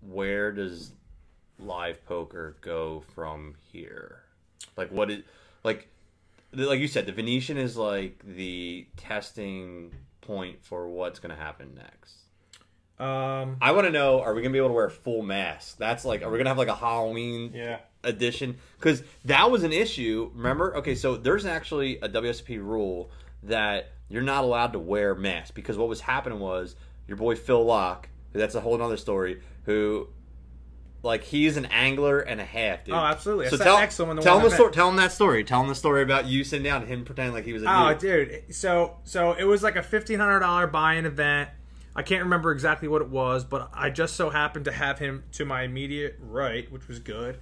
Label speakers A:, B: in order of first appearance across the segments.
A: where does live poker go from here? Like, what is like you said, the Venetian is like the testing point for what's going to happen next. I want to know: are we going to be able to wear full masks? That's like, are we going to have like a Halloween edition? Because that was an issue. Remember? Okay, so there's actually a WSOP rule that you're not allowed to wear masks, because what was happening was your boy Phil Locke, that's a whole other story, who, like, he's an angler and a half, dude.
B: Oh, absolutely.
A: So
B: tell him
A: that story. Tell him the story about you sitting down and him pretending like he was a
B: dude. Dude. So it was like a $1,500 buy-in event. I can't remember exactly what it was, but I just so happened to have him to my immediate right, which was good.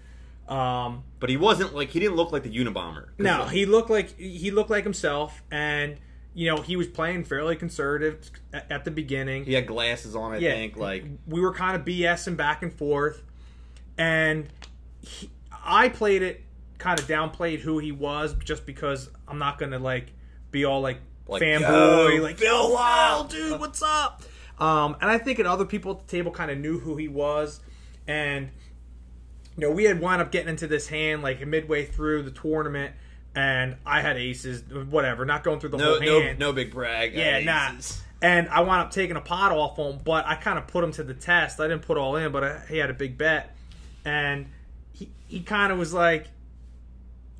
A: But he wasn't like, he didn't look like the Unabomber.
B: No, he looked like himself, and you know, he was playing fairly conservative at the beginning.
A: He had glasses on, I think. Like,
B: we were kind of BSing back and forth, and I played it, kind of downplayed who he was, just because I'm not gonna like be all like fanboy, like, Phil, wow, dude, what's up? And I think other people at the table kind of knew who he was, and you know, we had wound up getting into this hand like midway through the tournament, and I had aces, whatever, not going through the whole hand.
A: No big brag.
B: Yeah, nah. And I wound up taking a pot off him, but I kind of put him to the test. I didn't put all in, but he had a big bet, and he kind of was like,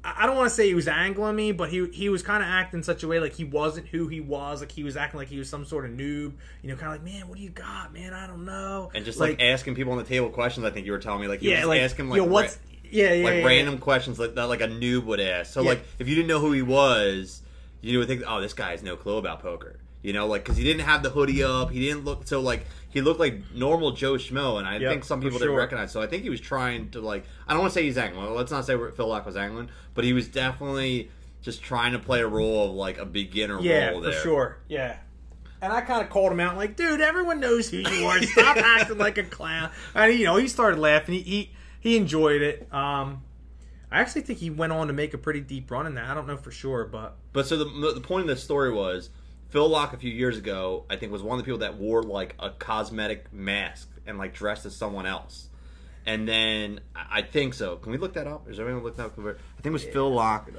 B: I don't want to say he was angling me, but he was kind of acting in such a way like he wasn't who he was. Like, he was acting like he was some sort of noob. You know, kind of like, man, what do you got, man? I don't know.
A: And just like asking people on the table questions. I think you were telling me, like, he was like, asking like, random questions that like a noob would ask. So like, if you didn't know who he was, you would think, oh, this guy has no clue about poker. You know, like, because he didn't have the hoodie up. He didn't look so like, he looked like normal Joe Schmo, and I think some people didn't recognize. So I think he was trying to, like, I don't want to say he's angling. Let's not say Phil Locke was angling, but he was definitely just trying to play a role of like a beginner role there.
B: Yeah, for sure. Yeah. And I kind of called him out, like, dude, everyone knows who you are. Stop acting like a clown. And you know, he started laughing. He enjoyed it. I actually think he went on to make a pretty deep run in that. I don't know for sure, but
A: so the point of this story was, Phil Locke a few years ago, I think, was one of the people that wore like a cosmetic mask and like dressed as someone else. And then I think so. Can we look that up? Is there anyone look that up? I think it was Phil Locke.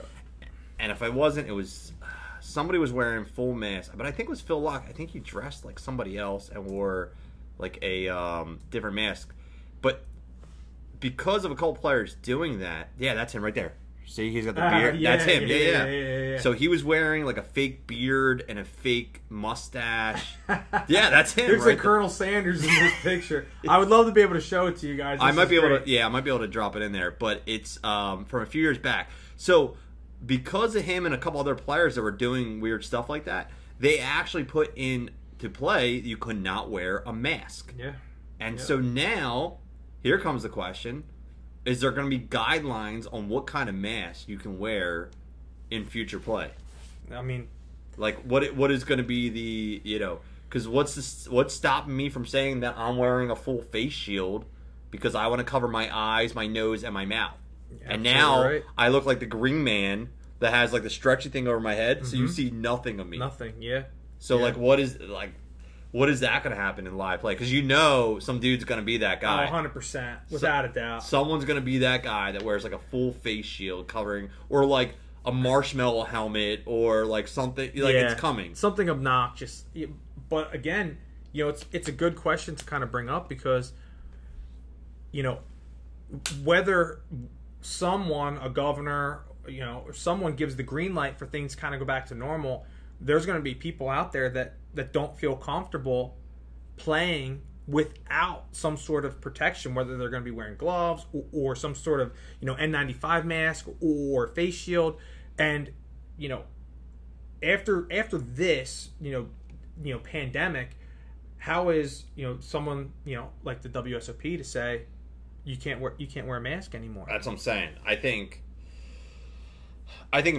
A: And if I wasn't, it was somebody was wearing full mask. But I think it was Phil Locke. I think he dressed like somebody else and wore like a different mask. But because of a couple players doing that, yeah, that's him right there. See, he's got the beard. That's him. Yeah. So he was wearing like a fake beard and a fake mustache. Yeah, that's him.
B: There's like Colonel Sanders in this picture. I would love to be able to show it to you guys.
A: I might be able to drop it in there, but it's from a few years back. So because of him and a couple other players that were doing weird stuff like that, they actually put into play you could not wear a mask.
B: Yeah.
A: And so now, here comes the question. Is there going to be guidelines on what kind of mask you can wear in future play?
B: I mean,
A: like, what is going to be the, you know, because what's stopping me from saying that I'm wearing a full face shield because I want to cover my eyes, my nose, and my mouth. And now I look like the Green Man that has like the stretchy thing over my head, so you see nothing of me.
B: Nothing, yeah.
A: So like, what is that going to happen in live play? Because you know some dude's going to be that guy.
B: 100%, without a doubt.
A: Someone's going to be that guy that wears like a full face shield covering, or like a marshmallow helmet, or like something, like it's coming.
B: Something obnoxious. But again, you know, it's a good question to kind of bring up, because, you know, whether someone, a governor, you know, or someone gives the green light for things to kind of go back to normal, there's going to be people out there that don't feel comfortable playing without some sort of protection, whether they're going to be wearing gloves or some sort of, you know, N95 mask or face shield. And, you know, after this, you know, pandemic, how is, you know, someone, you know, like the WSOP to say you can't wear a mask anymore?
A: That's what I'm saying. I think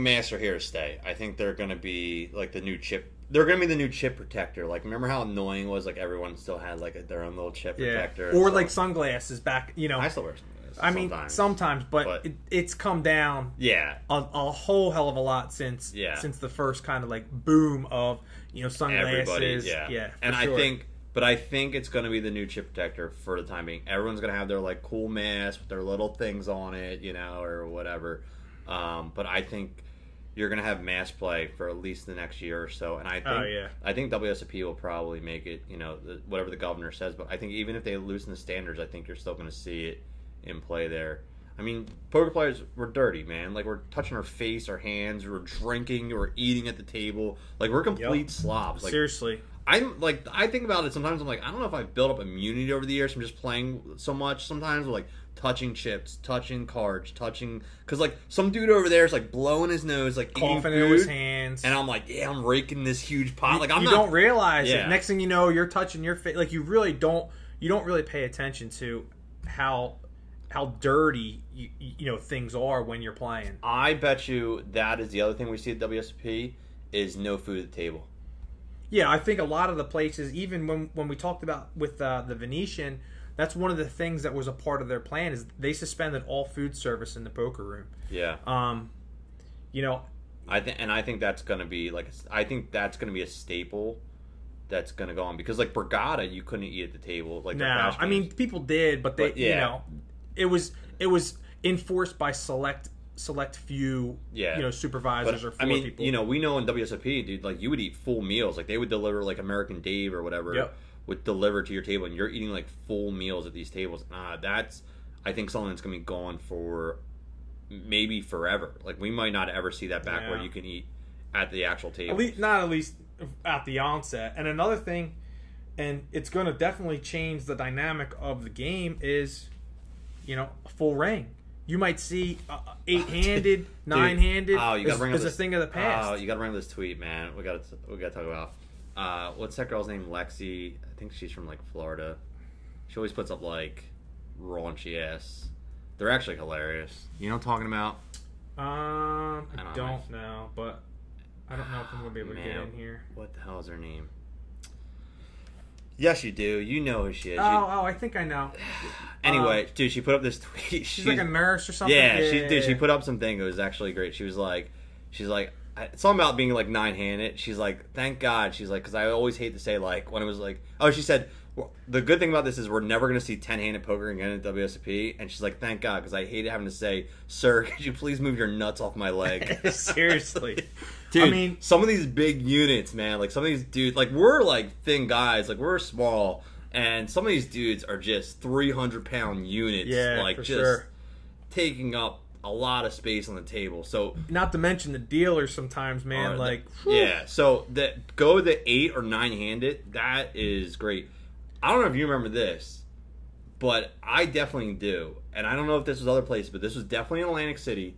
A: masks are here to stay. I think they're going to be like the new chip. They're going to be the new chip protector. Like, remember how annoying it was? Like, everyone still had like their own little chip protector.
B: Or like sunglasses back. You know,
A: I still wear sunglasses.
B: I mean, sometimes, but it's come down.
A: Yeah,
B: a whole hell of a lot since the first kind of like boom of, you know, sunglasses.
A: Everybody, yeah. And I think But I think it's going to be the new chip protector for the time being. Everyone's going to have their like cool mask with their little things on it, or whatever. But I think you're going to have mass play for at least the next year or so. And I think WSOP will probably make it, whatever the governor says. But I think even if they loosen the standards, I think you're still going to see it in play there. I mean, poker players, we're dirty, man. Like, we're touching our face, our hands, we're drinking, we're eating at the table. Like, we're complete slobs. Like,
B: seriously.
A: I think about it sometimes. I'm like, I don't know if I've built up immunity over the years from just playing so much. Sometimes, like touching chips, touching cards, because like some dude over there is like blowing his nose, like
B: coughing
A: eating food,
B: in his hands,
A: and I'm like, yeah, I'm raking this huge pot. Like
B: you don't realize it. Next thing you know, you're touching your face. Like you don't really pay attention to how dirty things are when you're playing.
A: I bet you that is the other thing we see at WSP is no food at the table.
B: Yeah, I think a lot of the places, even when we talked about with the Venetian, that's one of the things that was a part of their plan is they suspended all food service in the poker room.
A: Yeah. I think that's going to be a staple that's going to go on because like Borgata, you couldn't eat at the table. Like
B: no, I mean people did, but it was enforced by select few supervisors or four people.
A: We know in WSOP, dude, like you would eat full meals. Like they would deliver like American Dave or whatever would deliver to your table and you're eating like full meals at these tables. That's I think something that's gonna be gone for maybe forever. Like we might not ever see that back where you can eat at the actual table.
B: At least at the onset. And another thing, and it's gonna definitely change the dynamic of the game is, a full ring. You might see 8-handed, 9-handed.
A: Oh, you got to bring up
B: a thing of the past.
A: Oh, you got to bring up this tweet, man. We got to talk about. What's that girl's name? Lexi. I think she's from like Florida. She always puts up like raunchy ass. They're actually hilarious. You know what I'm talking about?
B: I don't know, but I don't know if I'm gonna be able to get in here.
A: What the hell is her name? Yes, you do. You know who she is.
B: I think I know.
A: Anyway, dude, she put up this tweet.
B: She's like a nurse or something.
A: Yeah, she put up something. It was actually great. She was like, something about being like 9-handed. She's like, thank God. She's like, because I always hate to say like when it was like, she said, well, the good thing about this is we're never going to see 10-handed poker again at WSOP. And she's like, thank God, because I hate having to say, sir, could you please move your nuts off my leg?
B: Seriously.
A: Dude, I mean, some of these big units, man, like some of these dudes, like we're like thin guys, like we're small, and some of these dudes are just 300-pound units, like just taking up a lot of space on the table. So
B: not to mention the dealers sometimes, man,
A: So go the 8 or 9-handed, that is great. I don't know if you remember this, but I definitely do, and I don't know if this was other places, but this was definitely in Atlantic City.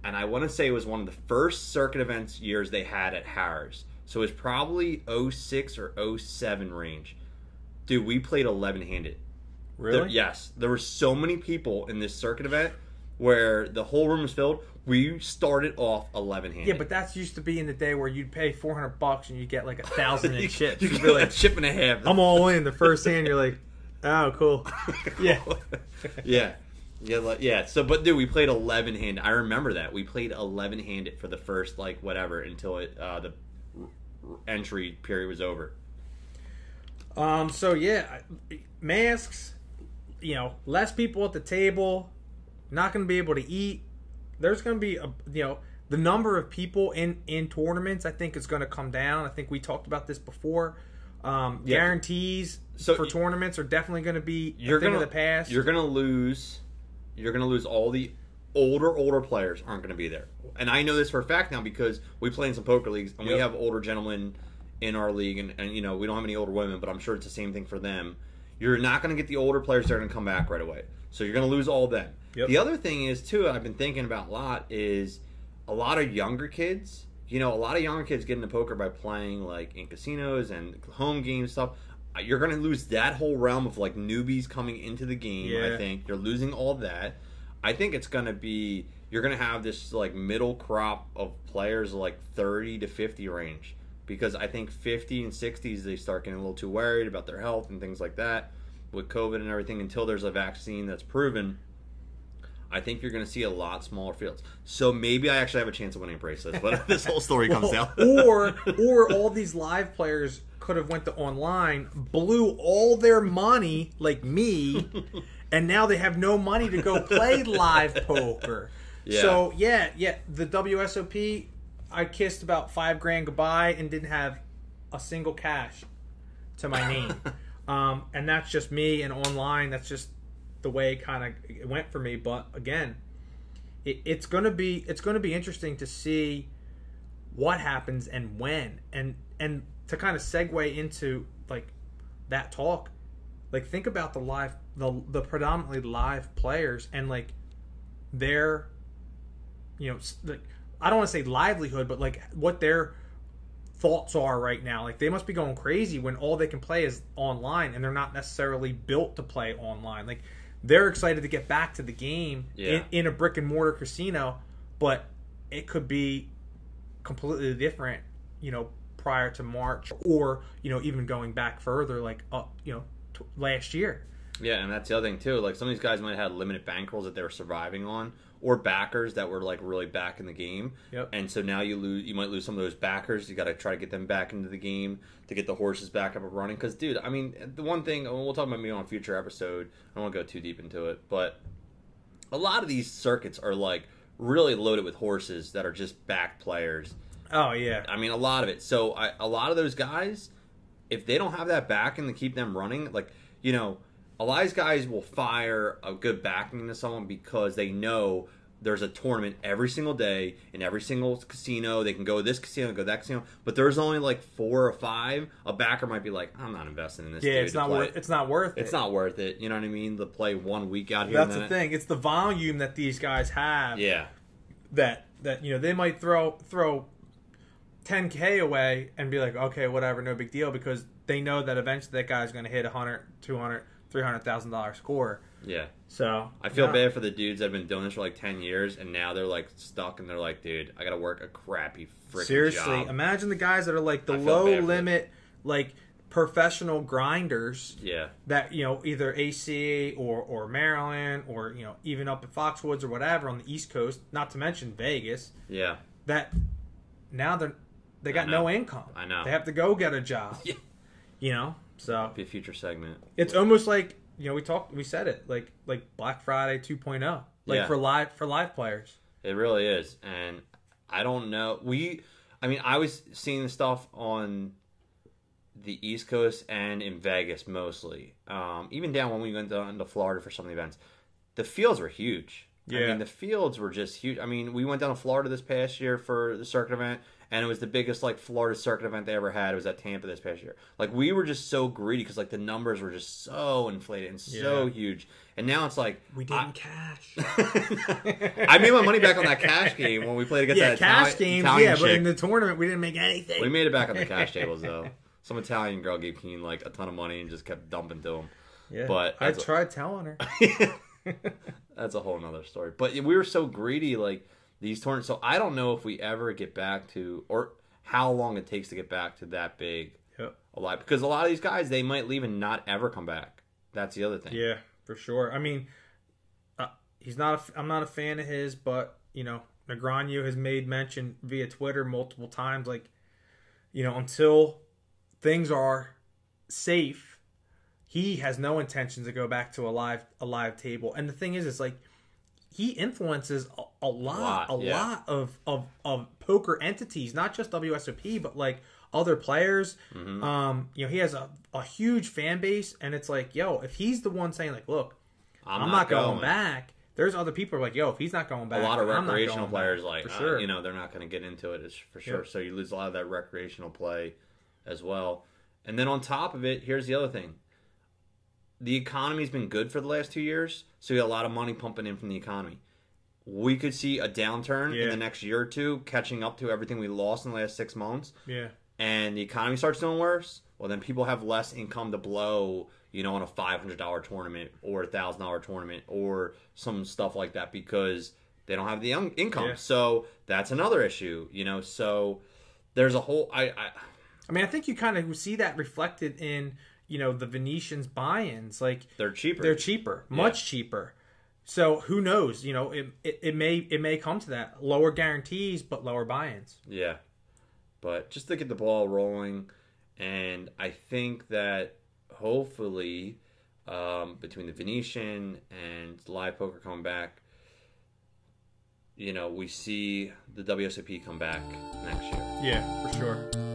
A: And I want to say it was one of the first circuit events years they had at Harrah's. So it was probably 06 or 07 range. Dude, we played 11-handed.
B: Really?
A: Yes. There were so many people in this circuit event where the whole room was filled. We started off 11-handed.
B: Yeah, but that's used to be in the day where you'd pay $400 and you'd get like 1,000 in chips.
A: You get like a chip and a half.
B: I'm all in. The first hand, you're like, oh, cool. Yeah.
A: Yeah. Yeah, so, but dude, we played 11-handed. I remember that. We played 11-handed for the first, like, whatever, until the entry period was over.
B: So, yeah, masks, less people at the table, not going to be able to eat. There's going to be, the number of people in tournaments, I think, is going to come down. I think we talked about this before. Guarantees for tournaments are definitely going to be a thing of the past.
A: You're going to lose all the older players aren't going to be there. And I know this for a fact now because we play in some poker leagues and we have older gentlemen in our league and we don't have any older women, but I'm sure it's the same thing for them. You're not going to get the older players that are going to come back right away. So you're going to lose all of them. Yep. The other thing is, too, I've been thinking about a lot is a lot of younger kids. A lot of younger kids get into poker by playing like in casinos and home games stuff. You're going to lose that whole realm of like newbies coming into the game. I think you're losing all that. I think it's going to be you're going to have this like middle crop of players like 30 to 50 range because I think 50 and 60s they start getting a little too worried about their health and things like that with COVID and everything until there's a vaccine that's proven. I think you're going to see a lot smaller fields. So maybe I actually have a chance of winning bracelets, but this whole story comes down.
B: or all these live players could have went to online, blew all their money, like me, and now they have no money to go play live poker.
A: Yeah.
B: So, the WSOP, I kissed about $5,000 goodbye and didn't have a single cash to my name. And that's just me, and online, that's just the way it went for me. But again, it's gonna be interesting to see what happens and when, and to kind of segue into like that talk. Like, think about the predominantly live players and like their, I don't want to say livelihood, but like what their thoughts are right now. Like, they must be going crazy when all they can play is online, and they're not necessarily built to play online. Like, they're excited to get back to the game in a brick and mortar casino, but it could be completely different, prior to March, or even going back further, like last year.
A: Yeah, and that's the other thing too. Like, some of these guys might have had limited bankrolls that they were surviving on, or backers that were like really back in the game.
B: Yep.
A: And so now you might lose some of those backers. You got to try to get them back into the game to get the horses back up and running. Because, dude, I mean, the one thing, we'll talk about me on a future episode. I don't want to go too deep into it, but a lot of these circuits are like really loaded with horses that are just back players.
B: Oh yeah.
A: I mean, a lot of it. So a lot of those guys, if they don't have that backing to keep them running, like, a lot of these guys will fire a good backing into someone because they know there's a tournament every single day in every single casino. They can go this casino, go that casino, but there's only like 4 or 5. A backer might be like, I'm not investing in this.
B: Yeah, it's not worth it.
A: It's not worth it. You know what I mean? To play 1 week out here.
B: That's the thing. It's the volume that these guys have.
A: Yeah.
B: That they might throw $10K away and be like, okay, whatever, no big deal, because they know that eventually that guy's going to hit $100,000, $200,000, $300,000 score.
A: Yeah.
B: So
A: I feel bad for the dudes that have been doing this for like 10 years, and now they're like stuck, and they're like, dude, I got to work a crappy freaking job.
B: Seriously, imagine the guys that are like the low limit, like professional grinders.
A: Yeah. That,
B: either AC or Maryland, or, even up at Foxwoods or whatever on the East Coast, not to mention Vegas.
A: Yeah.
B: That now they got no income.
A: I know.
B: They have to go get a job.
A: Yeah.
B: So
A: be a future segment.
B: It's almost like, we said it, like Black Friday 2.0, like for live players.
A: It really is. And I don't know. I was seeing stuff on the East Coast and in Vegas mostly. Even down when we went down to Florida for some of the events, the fields were huge.
B: Yeah.
A: I mean, the fields were just huge. I mean, we went down to Florida this past year for the circuit event, and it was the biggest, like, Florida circuit event they ever had. It was at Tampa this past year. Like, we were just so greedy because, like, the numbers were just so inflated and so huge. And now it's like...
B: We didn't cash.
A: I made my money back on that cash game when we played against that
B: cash game.
A: Italian
B: but in the tournament, we didn't make anything.
A: We made it back on the cash tables, though. Some Italian girl gave Keen, like, a ton of money and just kept dumping to him.
B: Yeah,
A: but
B: I tried telling her.
A: That's a whole nother story. But we were so greedy, like, these tournaments. So I don't know if we ever get back to, or how long it takes to get back to that big a lot. Because a lot of these guys, they might leave and not ever come back. That's the other thing.
B: Yeah, for sure. I mean, I'm not a fan of his, but, Negreanu has made mention via Twitter multiple times, like, until things are safe, he has no intention to go back to a live table. And the thing is, it's like, he influences a lot of poker entities, not just WSOP, but like other players. Mm-hmm. He has a huge fan base, and it's like, if he's the one saying like, look, I'm not going back, there's other people who are like, if he's not going back,
A: a lot of recreational players
B: back, for sure.
A: They're not going to get into it, for sure. So you lose a lot of that recreational play as well. And then on top of it, here's the other thing. The economy's been good for the last 2 years, so you got a lot of money pumping in from the economy. We could see a downturn in the next year or two, catching up to everything we lost in the last 6 months.
B: Yeah.
A: And the economy starts doing worse. Well, then people have less income to blow, on a $500 tournament or a $1,000 tournament or some stuff like that because they don't have the income. Yeah. So that's another issue, So there's a whole... I
B: mean, I think you kind of see that reflected in... the Venetian's buy-ins, like
A: they're cheaper,
B: much cheaper. So who knows? You know, it may come to that. Lower guarantees, but lower buy-ins.
A: Yeah. But just to get the ball rolling, and I think that hopefully between the Venetian and live poker coming back, you know, we see the WSOP come back next year.
B: Yeah, for sure.